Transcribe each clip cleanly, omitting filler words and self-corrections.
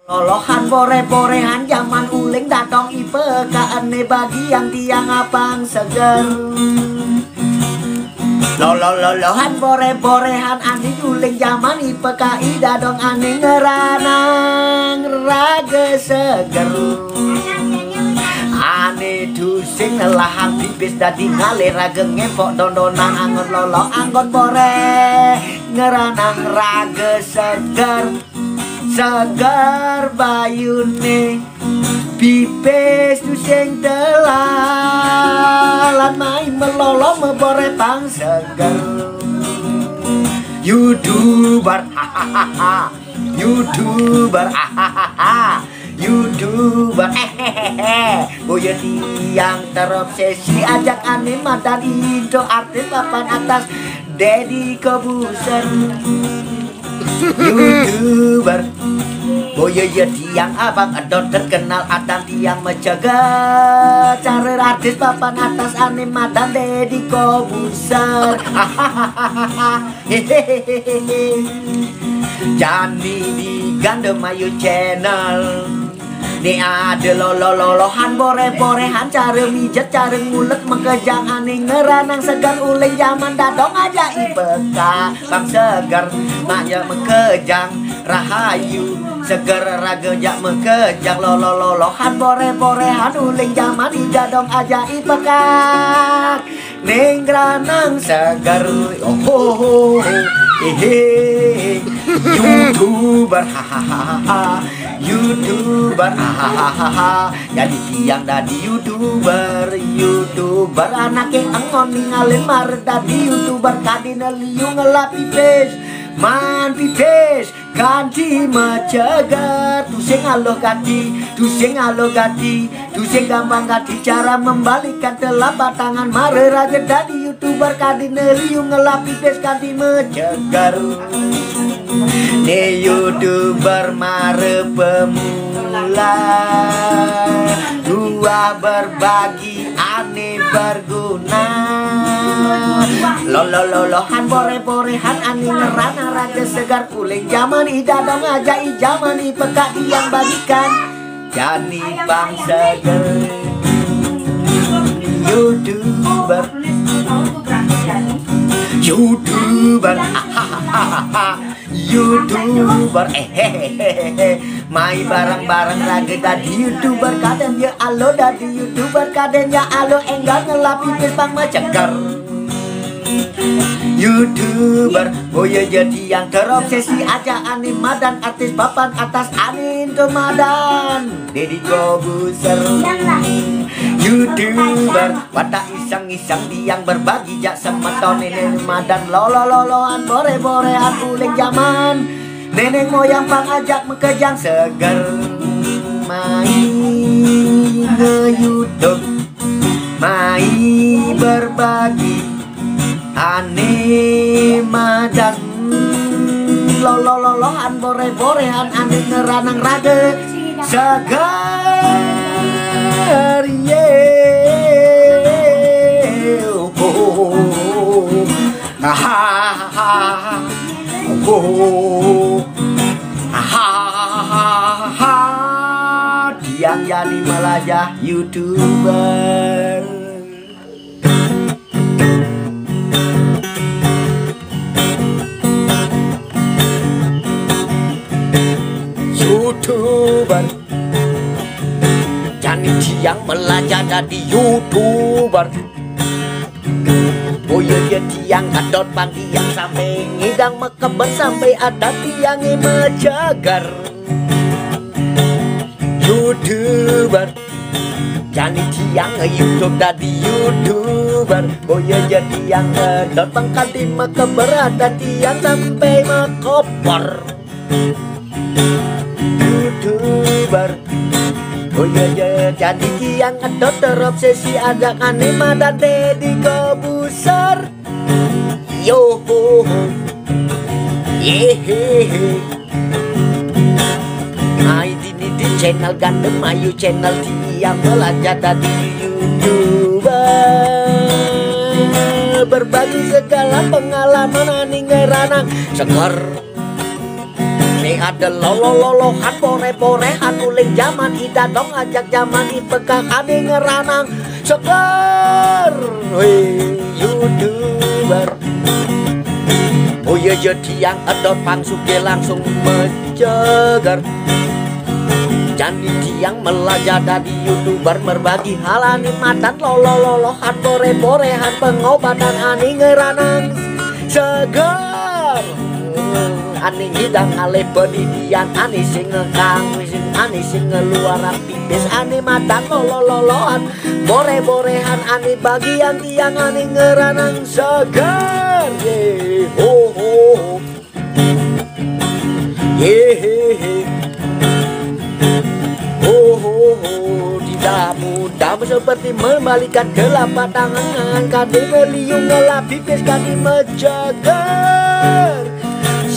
Lolohan bore-borehan zaman uling datang IPK bagi yang tiang abang seger. Lolohan bore-borehan ani uling zaman IPKI dadong ani ngeranang raga seger. Ane dusing ngelahang bibis dadi ngalir raga ngepok dondonan anggon lolo anggon bore ngeranang raga seger. Segar bayune bibis tusing delalan main melolo mebore pang segar. YouTuber hahaha, YouTuber hahaha, YouTuber hehehe. Boya yang terobsesi ajak anime dan Indo artis papan atas Deddy Kobuser. YouTuber boya tiang abang adon terkenal adang tiang menjaga cara artis papan atas anime dan Deddy Kobuser. Jadi di Gandem Ayu Channel ni ada lolohan bore-borehan cara mijet cara ngulet mengejang aning ngeranang segar uling zaman dadong aja IPK bang segar maknya mengejang rahayu segar ragejak mengejang lolohan bore-borehan uling zaman dadong aja IPK ning ranang segar oh YouTuber hahaha, YouTuber hahaha. Jadi tiang dadi YouTuber anake angon ningalin mar dadi YouTuber kadina liu ngelap pipis man pipis ganti majagar tusing aloh ganti tusing gampang ganti cara membalikan telapak tangan mare raja dadi YouTuber kadina liu ngelap pipis ganti majagar. Ni YouTuber mare pemula dua berbagi aneh berguna lolohan bore-borehan aneh ngerana raga segar kuling zaman idadong aja zaman IPK yang bagikan jani bang segar. YouTuber YouTuber mai barang-barang raga dadi YouTuber kadang dia alo dadi YouTuber kadang ya alo enggak ngelapi pang macaker. YouTuber boya jadi yang terobsesi aja anime dan artis papan atas anin kemadan Deddy Kobuser. YouTuber pada iseng-iseng diang berbagi jak semeton nenek madan lolohan bore-borean uling zaman nenek moyang pang ajak mekejang seger main nge-YouTube main berbagi anime dan lolohan bore-borean aneh ngeranang raga segar Diang jadi melajah YouTuber. YouTuber jadi diang melajah jadi YouTuber. Boya dia tiang adot pagi yang sampai ngidang mekebet sampai ada tiang mejagar. YouTuber jadi tiang YouTube dadi YouTuber. Boya dia tiang adot pangkat di mekeber ada tiang sampai mekopor. YouTuber boya dia jadi tiang adot terobsesi ada anime dan Deddy Kobuser. Yo ho ho yehehe. Di channel Gandem Ayu Channel tiang belajar dari YouTuber berbagi segala pengalaman aning ngeranang segar nih ada lolo-lolohan bore-borehan uling zaman ida dong ajak zaman ipekak ane ngeranang seger YouTuber. Oh iya jadi yang edot pangsuke langsung menceger. Jadi yang melajar dari YouTuber berbagi hal animatan lolo-lolohan bore-borehan pengobatan ani ngeranang seger. Ani hidang ale pedidian ani sing ngekang ani sing ngeluaran pipis ani matan lolo-lolohan bore-borehan ani bagian tiang ani ngeranang seger. Ye ho ho ye he he ho ho ho. Tidak mudah seperti membalikan telapak tangan kadi meliung ngelap pipis kadi menjagar.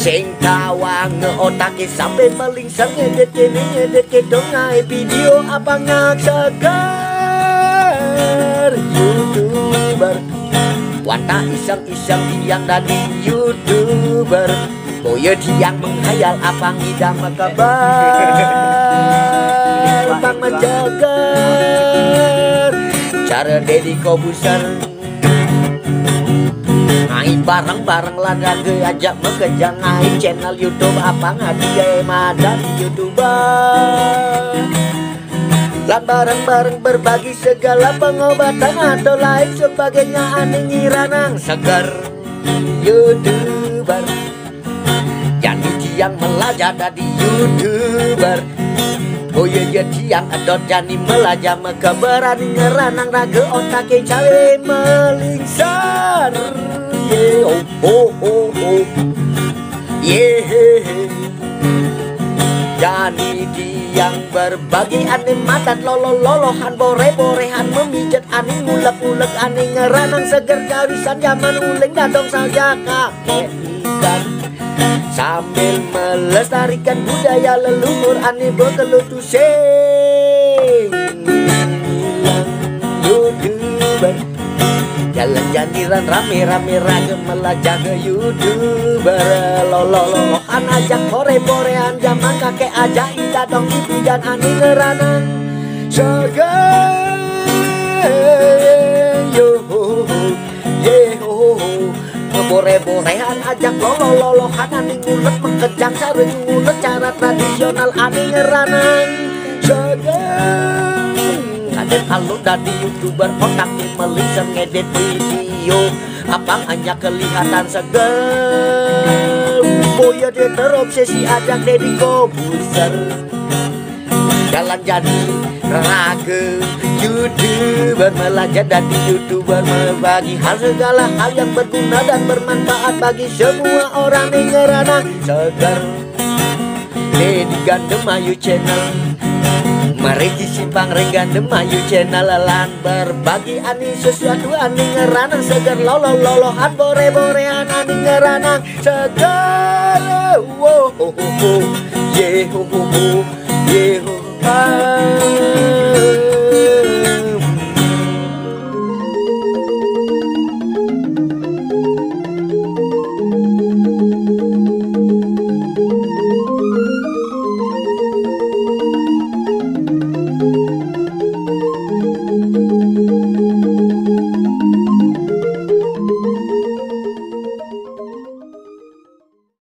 Sing tawang ngeotake sampai melingsar ngedit ke dongai video abangnya segar. YouTuber wanta iseng-iseng yang dari YouTuber. Boya yang menghayal abang idam kabar bang menjagar. Cara Deddy Kobuser ngai bareng-bareng lada ajak mekejang ngai channel YouTube apa ngadia madan YouTuber. Lan bareng-bareng berbagi segala pengobatan atau lain sebagainya ane ngiranang segar YouTuber. Jadi yang melajar dari YouTuber. Oh iya yang adot jani melajar maka berani ngeranang raga otake cawe melingsar. Ye oh oh oh oh ye he he. Jadi yang berbagi animatan lolo-lolohan bore-borehan memijat ani ngulek-ngulek ani ngeranang seger garisan zaman uling dadong saja kakek ikan. Sambil melestarikan budaya leluhur ani berkelutu sing YouTuber. Jalan jadiran rame-rame ragam melajak ke YouTuber. Lolo-lolohan ajak bore-borean zaman kakek aja ida dong ibi dan ani ngeranang seger yo ye ho bore-borehan ajak lolo-lolohan ani ngulek mengkejang sareng ngulek cara tradisional ani ngeranang seger. Kadet halu dari YouTuber otak melingsar ngedit video abang hanya kelihatan seger. Boya dia terobsesi ajak Deddy Kobuser. Jalan jadi raga YouTuber melajar dari YouTuber berbagi hal segala hal yang berguna dan bermanfaat bagi semua orang yang ngeranang segar. Deddy Gandem Ayu Channel mari disimpang Gandem Ayu Channel lan berbagi ani sesuatu ani ngeranang segar lolo-lolohan bore-borean ani ngeranang segar. Wow ho ho ho ye ho ho ho ye ho.